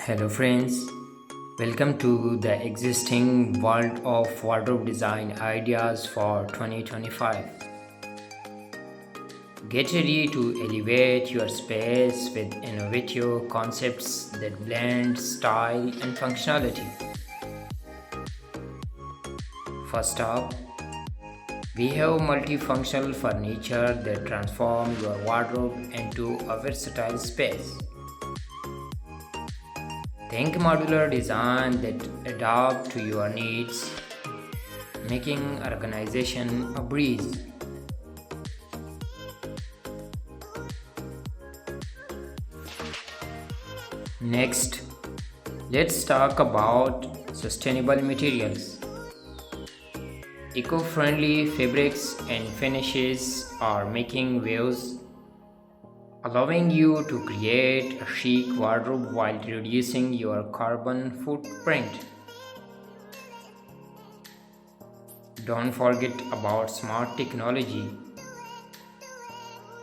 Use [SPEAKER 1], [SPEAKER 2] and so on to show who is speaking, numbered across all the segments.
[SPEAKER 1] Hello, friends. Welcome to the existing world of wardrobe design ideas for 2025. Get ready to elevate your space with innovative concepts that blend style and functionality. First up, we have multifunctional furniture that transform your wardrobe into a versatile space. Think modular design that adapt to your needs, making organization a breeze. Next, let's talk about sustainable materials. Eco-friendly fabrics and finishes are making waves, allowing you to create a chic wardrobe while reducing your carbon footprint. Don't forget about smart technology.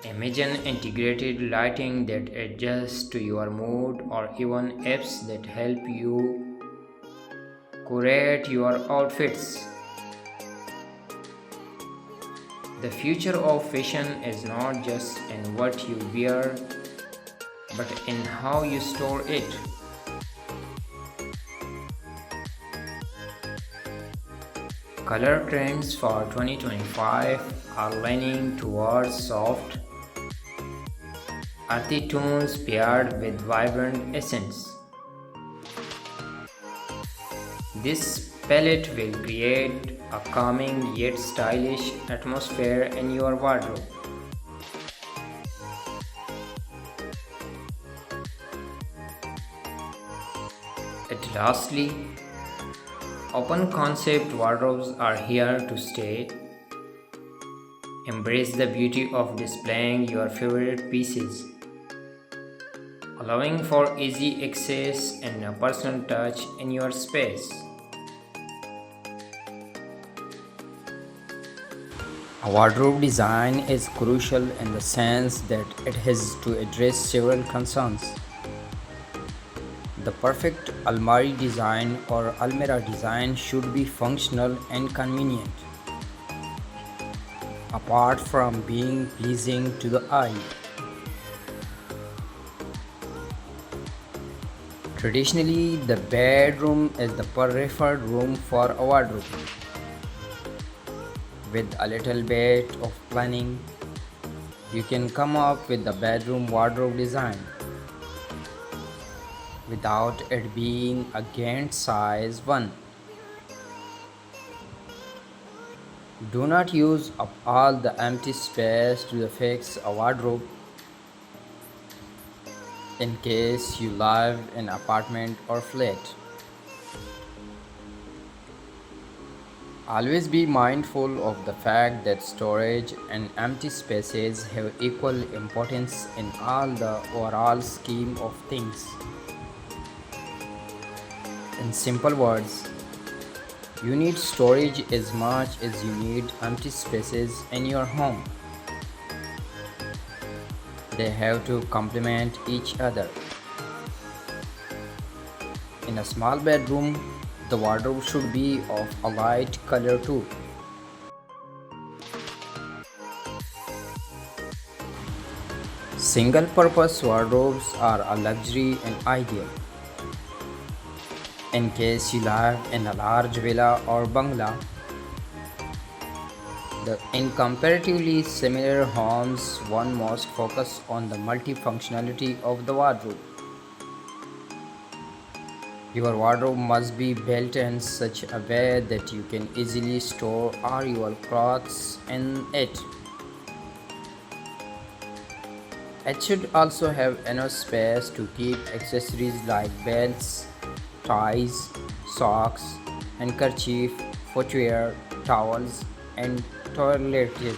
[SPEAKER 1] Imagine integrated lighting that adjusts to your mood or even apps that help you curate your outfits. The future of fashion is not just in what you wear, but in how you store it. Color trends for 2025 are leaning towards soft, earthy tones paired with vibrant accents. This palette will create a calming yet stylish atmosphere in your wardrobe. And lastly, open concept wardrobes are here to stay. Embrace the beauty of displaying your favorite pieces, allowing for easy access and a personal touch in your space. A wardrobe design is crucial in the sense that it has to address several concerns. The perfect Almari design or Almira design should be functional and convenient, apart from being pleasing to the eye. Traditionally, the bedroom is the preferred room for a wardrobe. With a little bit of planning, you can come up with the bedroom wardrobe design without it being a Gantt size one. Do not use up all the empty space to fix a wardrobe. In case you live in an apartment or flat, always be mindful of the fact that storage and empty spaces have equal importance in all the overall scheme of things. In simple words, you need storage as much as you need empty spaces in your home. They have to complement each other. In a small bedroom, the wardrobe should be of a light color too. Single purpose wardrobes are a luxury and ideal. In case you live in a large villa or bungalow, in comparatively similar homes, one must focus on the multifunctionality of the wardrobe. Your wardrobe must be built in such a way that you can easily store all your clothes in it. It should also have enough space to keep accessories like belts, ties, socks, handkerchief, footwear, towels, and toiletries.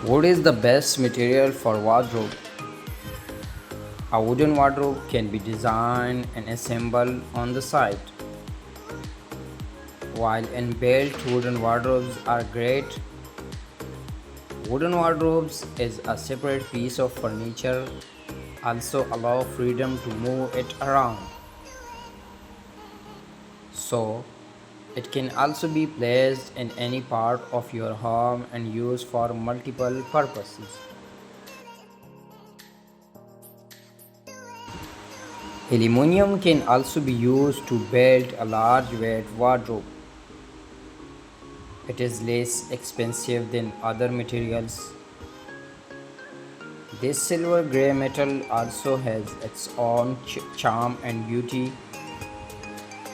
[SPEAKER 1] Wood is the best material for wardrobe. A wooden wardrobe can be designed and assembled on the site, while inbuilt wooden wardrobes are great Wooden wardrobes is a separate piece of furniture, also allow freedom to move it around. So, it can also be placed in any part of your home and used for multiple purposes. Aluminum can also be used to build a large weight wardrobe. It is less expensive than other materials. This silver gray metal also has its own charm and beauty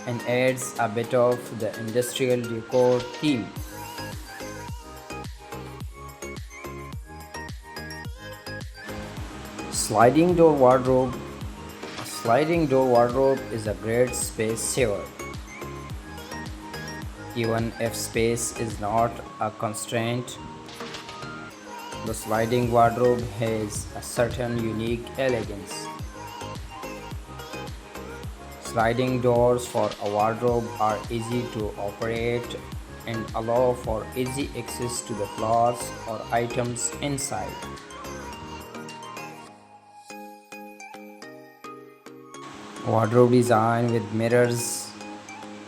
[SPEAKER 1] and adds a bit of the industrial decor theme. Sliding door wardrobe. A sliding door wardrobe is a great space saver. Even if space is not a constraint, the sliding wardrobe has a certain unique elegance. Sliding doors for a wardrobe are easy to operate and allow for easy access to the clothes or items inside. Wardrobe design with mirrors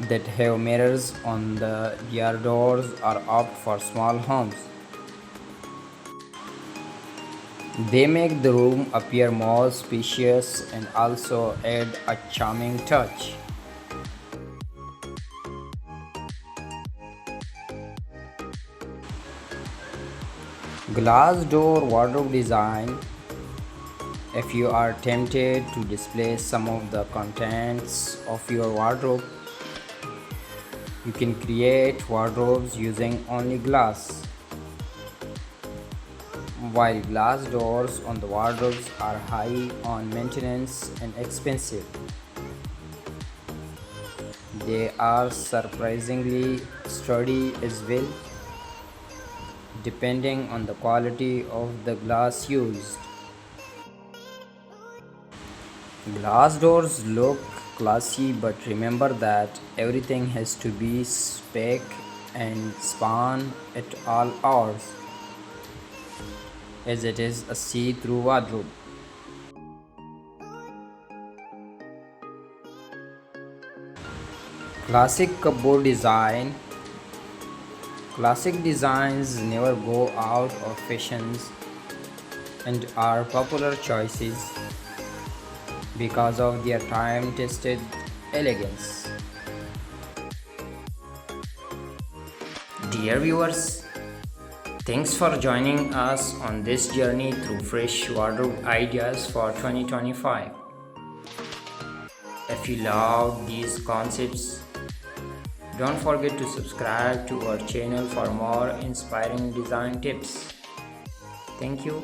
[SPEAKER 1] that have mirrors on the rear doors are opt for small homes. They make the room appear more spacious and also add a charming touch. Glass door wardrobe design. If you are tempted to display some of the contents of your wardrobe, you can create wardrobes using only glass. While glass doors on the wardrobes are high on maintenance and expensive, they are surprisingly sturdy as well, depending on the quality of the glass used. Glass doors look classy, but remember that everything has to be spec and span at all hours, as it is a see-through wardrobe. Classic cupboard design. Classic designs never go out of fashions and are popular choices because of their time-tested elegance. Dear viewers, thanks for joining us on this journey through fresh wardrobe ideas for 2025. If you love these concepts, don't forget to subscribe to our channel for more inspiring design tips. Thank you.